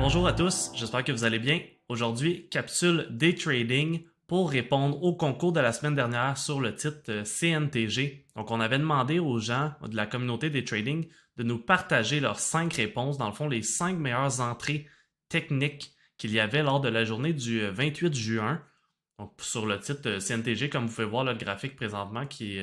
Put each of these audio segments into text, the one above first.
Bonjour à tous, j'espère que vous allez bien. Aujourd'hui, capsule Day Trading pour répondre au concours de la semaine dernière sur le titre CNTG. Donc, on avait demandé aux gens de la communauté Day Trading de nous partager leurs 5 réponses, dans le fond, les 5 meilleures entrées techniques qu'il y avait lors de la journée du 28 juin. Donc, sur le titre CNTG, comme vous pouvez voir le graphique présentement qui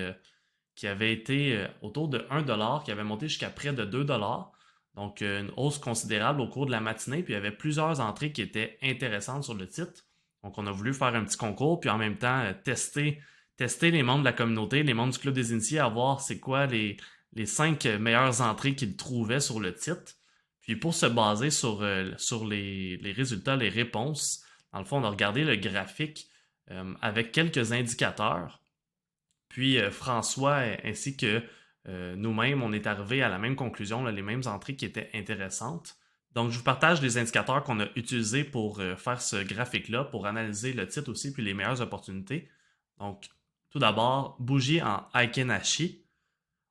avait été autour de 1$, qui avait monté jusqu'à près de 2$. Donc, une hausse considérable au cours de la matinée. Puis, il y avait plusieurs entrées qui étaient intéressantes sur le titre. Donc, on a voulu faire un petit concours, puis en même temps, tester les membres de la communauté, les membres du Club des Initiés, à voir c'est quoi les 5 meilleures entrées qu'ils trouvaient sur le titre. Puis, pour se baser sur les résultats, les réponses, dans le fond, on a regardé le graphique avec quelques indicateurs. Puis, François ainsi que nous-mêmes, on est arrivé à la même conclusion, là, les mêmes entrées qui étaient intéressantes. Donc, je vous partage les indicateurs qu'on a utilisés pour faire ce graphique-là, pour analyser le titre aussi, puis les meilleures opportunités. Donc, tout d'abord, bougie en Aikenashi.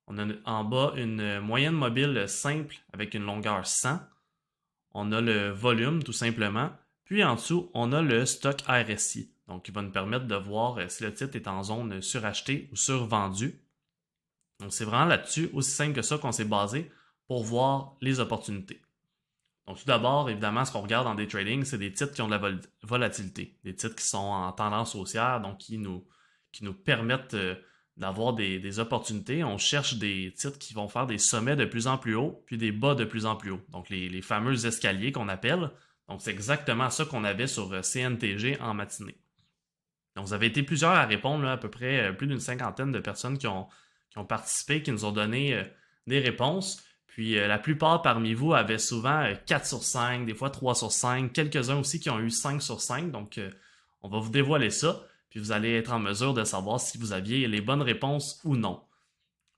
On a en bas une moyenne mobile simple avec une longueur 100. On a le volume, tout simplement. Puis en dessous, on a le stock RSI. Donc, il va nous permettre de voir si le titre est en zone surachetée ou survendue. Donc, c'est vraiment là-dessus, aussi simple que ça, qu'on s'est basé pour voir les opportunités. Donc, tout d'abord, évidemment, ce qu'on regarde en day trading, c'est des titres qui ont de la volatilité, des titres qui sont en tendance haussière, donc qui nous permettent d'avoir des opportunités. On cherche des titres qui vont faire des sommets de plus en plus haut, puis des bas de plus en plus haut. Donc, les fameux escaliers qu'on appelle. Donc, c'est exactement ça qu'on avait sur CNTG en matinée. Donc, vous avez été plusieurs à répondre, là, à peu près plus d'une cinquantaine de personnes qui ont participé, qui nous ont donné des réponses. Puis la plupart parmi vous avaient souvent 4 sur 5, des fois 3 sur 5, quelques-uns aussi qui ont eu 5 sur 5. Donc, on va vous dévoiler ça, puis vous allez être en mesure de savoir si vous aviez les bonnes réponses ou non.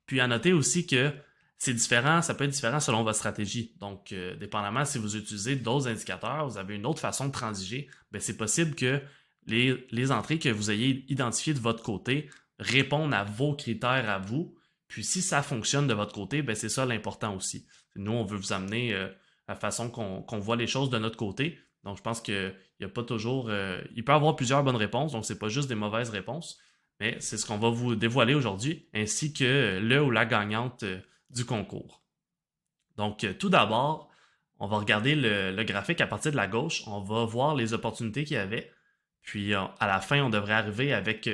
Puis à noter aussi que c'est différent, ça peut être différent selon votre stratégie. Donc, dépendamment si vous utilisez d'autres indicateurs, vous avez une autre façon de transiger, bien, c'est possible que les entrées que vous ayez identifiées de votre côté répondent à vos critères à vous. Puis si ça fonctionne de votre côté, ben c'est ça l'important aussi. Nous, on veut vous amener la façon qu'on voit les choses de notre côté. Donc, je pense qu'il n'y a pas toujours. Il peut y avoir plusieurs bonnes réponses, donc c'est pas juste des mauvaises réponses. Mais c'est ce qu'on va vous dévoiler aujourd'hui, ainsi que le ou la gagnante du concours. Donc, tout d'abord, on va regarder le graphique à partir de la gauche. On va voir les opportunités qu'il y avait. Puis, à la fin, on devrait arriver avec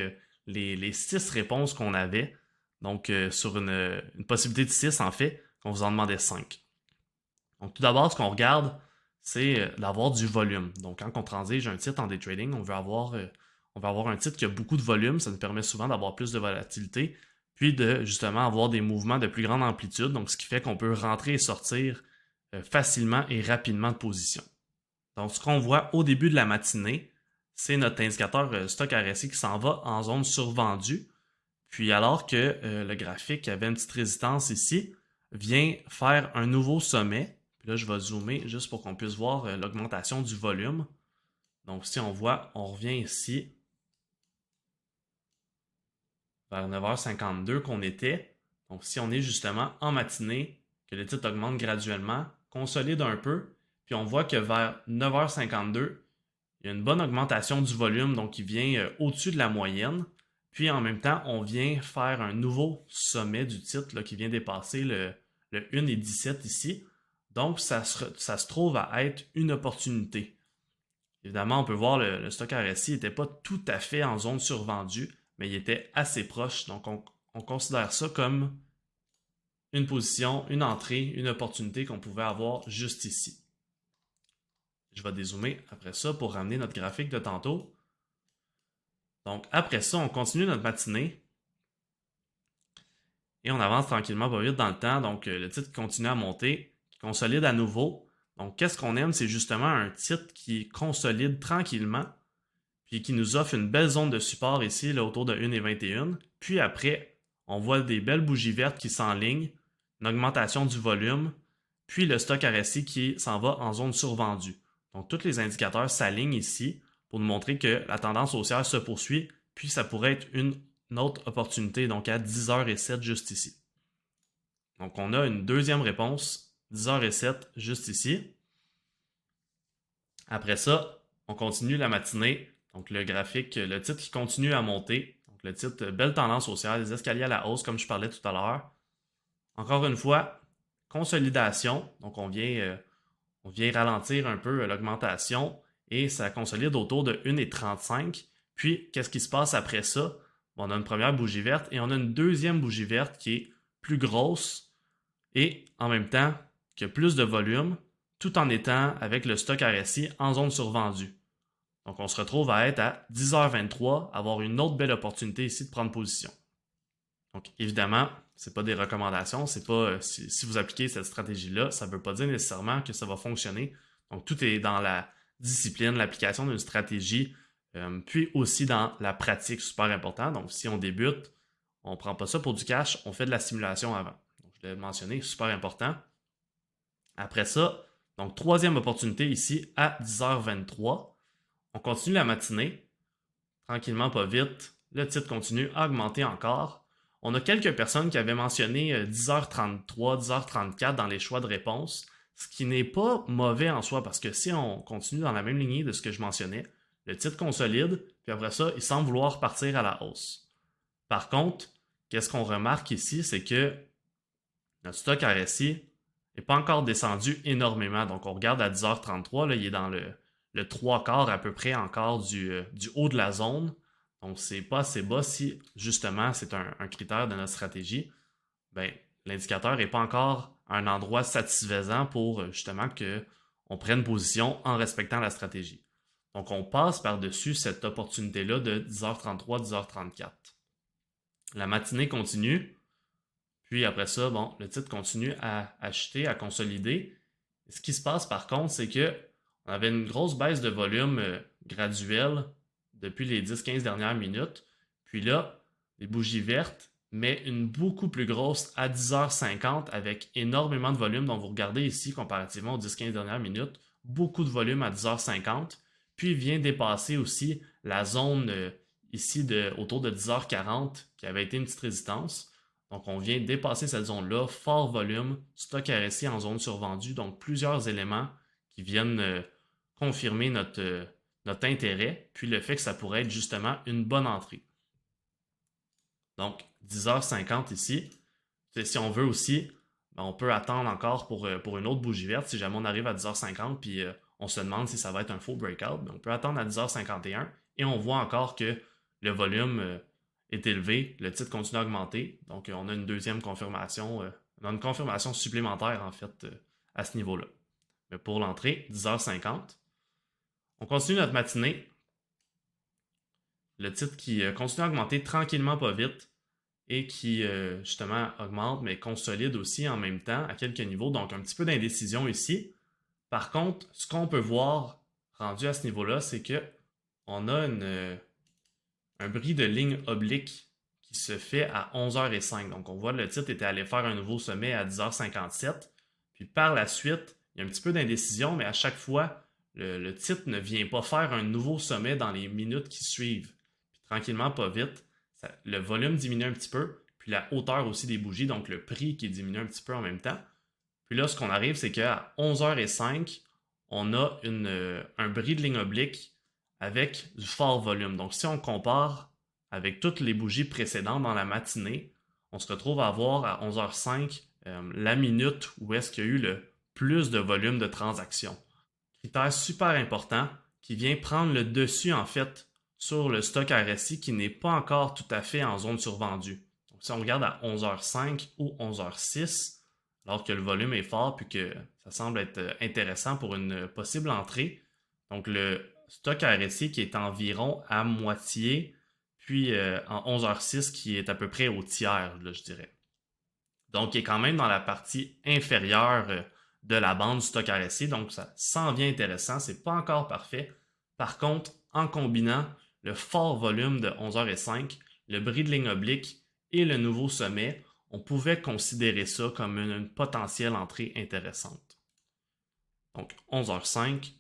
les 6 réponses qu'on avait. Donc, sur une possibilité de 6, en fait, qu'on vous en demandait 5. Donc, tout d'abord, ce qu'on regarde, c'est d'avoir du volume. Donc, quand on transige un titre en day trading, on veut avoir un titre qui a beaucoup de volume. Ça nous permet souvent d'avoir plus de volatilité, puis de justement avoir des mouvements de plus grande amplitude. Donc, ce qui fait qu'on peut rentrer et sortir facilement et rapidement de position. Donc, ce qu'on voit au début de la matinée, c'est notre indicateur stock RSI qui s'en va en zone survendue. Puis alors que le graphique avait une petite résistance ici, vient faire un nouveau sommet. Puis là, je vais zoomer juste pour qu'on puisse voir l'augmentation du volume. Donc si on voit, on revient ici vers 9h52 qu'on était. Donc si on est justement en matinée, que le titre augmente graduellement, consolide un peu, puis on voit que vers 9h52, il y a une bonne augmentation du volume, donc il vient au-dessus de la moyenne. Puis en même temps, on vient faire un nouveau sommet du titre là, qui vient dépasser le 1,17 ici. Donc, ça se trouve à être une opportunité. Évidemment, on peut voir le stock RSI n'était pas tout à fait en zone survendue, mais il était assez proche. Donc, on considère ça comme une position, une entrée, une opportunité qu'on pouvait avoir juste ici. Je vais dézoomer après ça pour ramener notre graphique de tantôt. Donc, après ça, on continue notre matinée et on avance tranquillement pas vite dans le temps. Donc, le titre continue à monter, qui consolide à nouveau. Donc, qu'est-ce qu'on aime? C'est justement un titre qui consolide tranquillement puis qui nous offre une belle zone de support ici, là, autour de 1,21. Puis après, on voit des belles bougies vertes qui s'enlignent, une augmentation du volume, puis le stock RSI qui s'en va en zone survendue. Donc, tous les indicateurs s'alignent ici pour nous montrer que la tendance haussière se poursuit, puis ça pourrait être une autre opportunité, donc à 10h07 juste ici. Donc, on a une deuxième réponse, 10h07 juste ici. Après ça, on continue la matinée. Donc le graphique, le titre qui continue à monter. Donc le titre, belle tendance haussière, des escaliers à la hausse, comme je parlais tout à l'heure. Encore une fois, consolidation. Donc on vient ralentir un peu l'augmentation et ça consolide autour de 1,35. Puis, qu'est-ce qui se passe après ça? Bon, on a une première bougie verte et on a une deuxième bougie verte qui est plus grosse et en même temps qui a plus de volume tout en étant avec le stock RSI en zone survendue. Donc, on se retrouve à être à 10h23, avoir une autre belle opportunité ici de prendre position. Donc, évidemment, ce n'est pas des recommandations, c'est pas si vous appliquez cette stratégie-là, ça ne veut pas dire nécessairement que ça va fonctionner. Donc, tout est dans la discipline, l'application d'une stratégie, puis aussi dans la pratique, super important. Donc, si on débute, on ne prend pas ça pour du cash, on fait de la simulation avant. Donc, je l'ai mentionné, super important. Après ça, donc troisième opportunité ici à 10h23. On continue la matinée, tranquillement, pas vite. Le titre continue à augmenter encore. On a quelques personnes qui avaient mentionné 10h33, 10h34 dans les choix de réponse, ce qui n'est pas mauvais en soi parce que si on continue dans la même lignée de ce que je mentionnais, le titre consolide, puis après ça, il semble vouloir partir à la hausse. Par contre, qu'est-ce qu'on remarque ici, c'est que notre stock RSI n'est pas encore descendu énormément. Donc, on regarde à 10h33, là, il est dans le 3 quarts à peu près encore du haut de la zone. Donc, c'est pas assez bas si, justement, c'est un critère de notre stratégie. Ben, l'indicateur n'est pas encore à un endroit satisfaisant pour, justement, qu'on prenne position en respectant la stratégie. Donc, on passe par-dessus cette opportunité-là de 10h33, 10h34. La matinée continue. Puis après ça, bon, le titre continue à acheter, à consolider. Ce qui se passe par contre, c'est que on avait une grosse baisse de volume graduelle depuis les 10-15 dernières minutes. Puis là, les bougies vertes, mais une beaucoup plus grosse à 10h50 avec énormément de volume. Donc vous regardez ici, comparativement aux 10-15 dernières minutes, beaucoup de volume à 10h50. Puis il vient dépasser aussi la zone ici autour de 10h40 qui avait été une petite résistance. Donc, on vient dépasser cette zone-là, fort volume, stock RSI en zone survendue, donc plusieurs éléments qui viennent confirmer notre intérêt, puis le fait que ça pourrait être justement une bonne entrée. Donc, 10h50 ici. Si on veut aussi, ben, on peut attendre encore pour une autre bougie verte. Si jamais on arrive à 10h50, puis on se demande si ça va être un faux breakout, ben, on peut attendre à 10h51 et on voit encore que le volume est élevé, le titre continue à augmenter. Donc, on a une deuxième confirmation, on a une confirmation supplémentaire en fait à ce niveau-là. Mais pour l'entrée, 10h50. On continue notre matinée. Le titre qui continue à augmenter tranquillement, pas vite, et qui justement augmente, mais consolide aussi en même temps à quelques niveaux. Donc, un petit peu d'indécision ici. Par contre, ce qu'on peut voir rendu à ce niveau-là, c'est que on a un bris de ligne oblique qui se fait à 11h05. Donc, on voit le titre était allé faire un nouveau sommet à 10h57. Puis par la suite, il y a un petit peu d'indécision, mais à chaque fois, le titre ne vient pas faire un nouveau sommet dans les minutes qui suivent. Puis tranquillement, pas vite, le volume diminue un petit peu, puis la hauteur aussi des bougies, donc le prix qui diminue un petit peu en même temps. Puis là, ce qu'on arrive, c'est qu'à 11h05, on a un bris de ligne oblique avec du fort volume. Donc, si on compare avec toutes les bougies précédentes dans la matinée, on se retrouve à avoir à 11h05 la minute où est-ce qu'il y a eu le plus de volume de transactions. Critère super important qui vient prendre le dessus en fait sur le stock RSI qui n'est pas encore tout à fait en zone survendue. Donc, si on regarde à 11h05 ou 11h06, alors que le volume est fort puis que ça semble être intéressant pour une possible entrée, donc le stock RSI qui est environ à moitié, puis en 11h06 qui est à peu près au tiers, là, je dirais. Donc, il est quand même dans la partie inférieure de la bande du stock RSI, donc ça s'en vient intéressant, c'est pas encore parfait. Par contre, en combinant le fort volume de 11h05, le bris de ligne oblique et le nouveau sommet, on pouvait considérer ça comme une potentielle entrée intéressante. Donc, 11h05,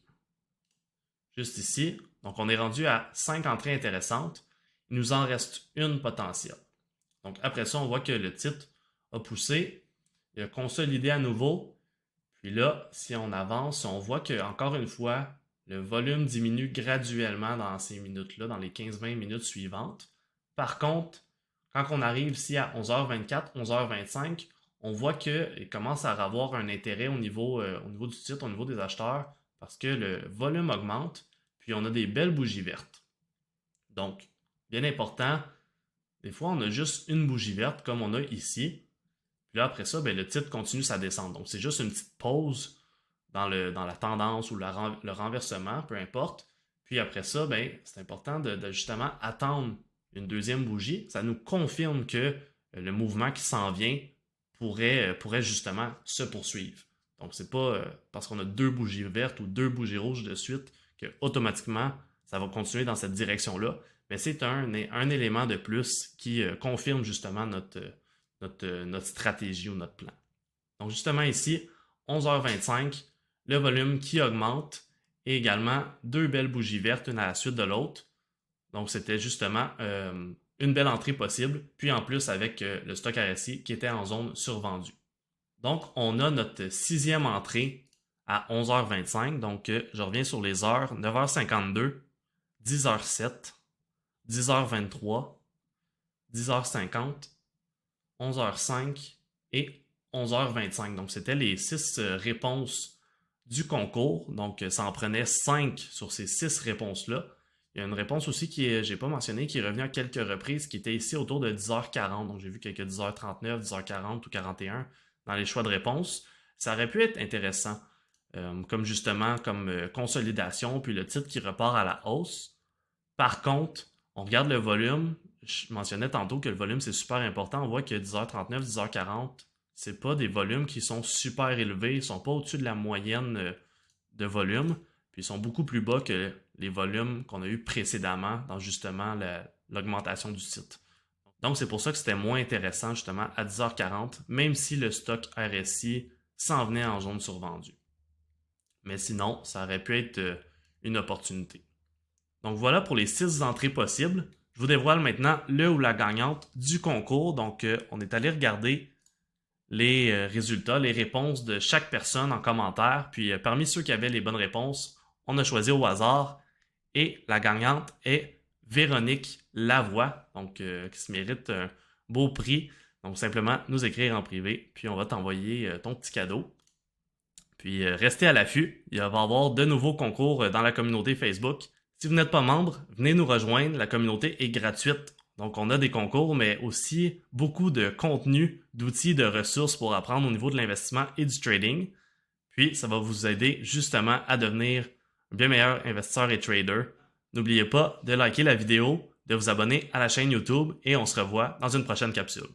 juste ici. Donc, on est rendu à 5 entrées intéressantes. Il nous en reste une potentielle. Donc, après ça, on voit que le titre a poussé, il a consolidé à nouveau. Puis là, si on avance, on voit que encore une fois, le volume diminue graduellement dans ces minutes-là, dans les 15-20 minutes suivantes. Par contre, quand on arrive ici à 11h24, 11h25, on voit qu'il commence à avoir un intérêt au niveau du titre, au niveau des acheteurs, parce que le volume augmente, puis on a des belles bougies vertes. Donc, bien important, des fois on a juste une bougie verte comme on a ici. Puis là, après ça, ben, le titre continue sa descente. Donc, c'est juste une petite pause dans la tendance ou le renversement, peu importe. Puis après ça, ben, c'est important de justement attendre une deuxième bougie. Ça nous confirme que le mouvement qui s'en vient pourrait justement se poursuivre. Donc, c'est pas parce qu'on a deux bougies vertes ou deux bougies rouges de suite que automatiquement ça va continuer dans cette direction-là. Mais c'est un élément de plus qui confirme justement notre stratégie ou notre plan. Donc, justement ici, 11h25, le volume qui augmente et également deux belles bougies vertes, une à la suite de l'autre. Donc, c'était justement une belle entrée possible, puis en plus avec le stock RSI qui était en zone survendue. Donc, on a notre sixième entrée à 11h25. Donc, je reviens sur les heures. 9h52, 10h07, 10h23, 10h50, 11h05 et 11h25. Donc, c'était les 6 réponses du concours. Donc, ça en prenait 5 sur ces 6 réponses-là. Il y a une réponse aussi je n'ai pas mentionné, qui est revenue à quelques reprises, qui était ici autour de 10h40. Donc, j'ai vu quelques 10h39, 10h40 ou 41 dans les choix de réponse. Ça aurait pu être intéressant, comme consolidation, puis le titre qui repart à la hausse. Par contre, on regarde le volume. Je mentionnais tantôt que le volume, c'est super important. On voit que 10h39, 10h40, c'est pas des volumes qui sont super élevés. Ils sont pas au-dessus de la moyenne de volume. Puis ils sont beaucoup plus bas que les volumes qu'on a eu précédemment dans justement l'augmentation du titre. Donc c'est pour ça que c'était moins intéressant justement à 10h40, même si le stock RSI s'en venait en zone survendue. Mais sinon, ça aurait pu être une opportunité. Donc voilà pour les 6 entrées possibles. Je vous dévoile maintenant le ou la gagnante du concours. Donc on est allé regarder les résultats, les réponses de chaque personne en commentaire. Puis parmi ceux qui avaient les bonnes réponses, on a choisi au hasard. Et la gagnante est Véronique Lavoie, donc qui se mérite un beau prix. Donc simplement nous écrire en privé, puis on va t'envoyer ton petit cadeau. Puis restez à l'affût, il va y avoir de nouveaux concours dans la communauté Facebook. Si vous n'êtes pas membre, venez nous rejoindre, la communauté est gratuite. Donc on a des concours, mais aussi beaucoup de contenu, d'outils, de ressources pour apprendre au niveau de l'investissement et du trading. Puis ça va vous aider justement à devenir un bien meilleur investisseur et trader. N'oubliez pas de liker la vidéo, de vous abonner à la chaîne YouTube et on se revoit dans une prochaine capsule.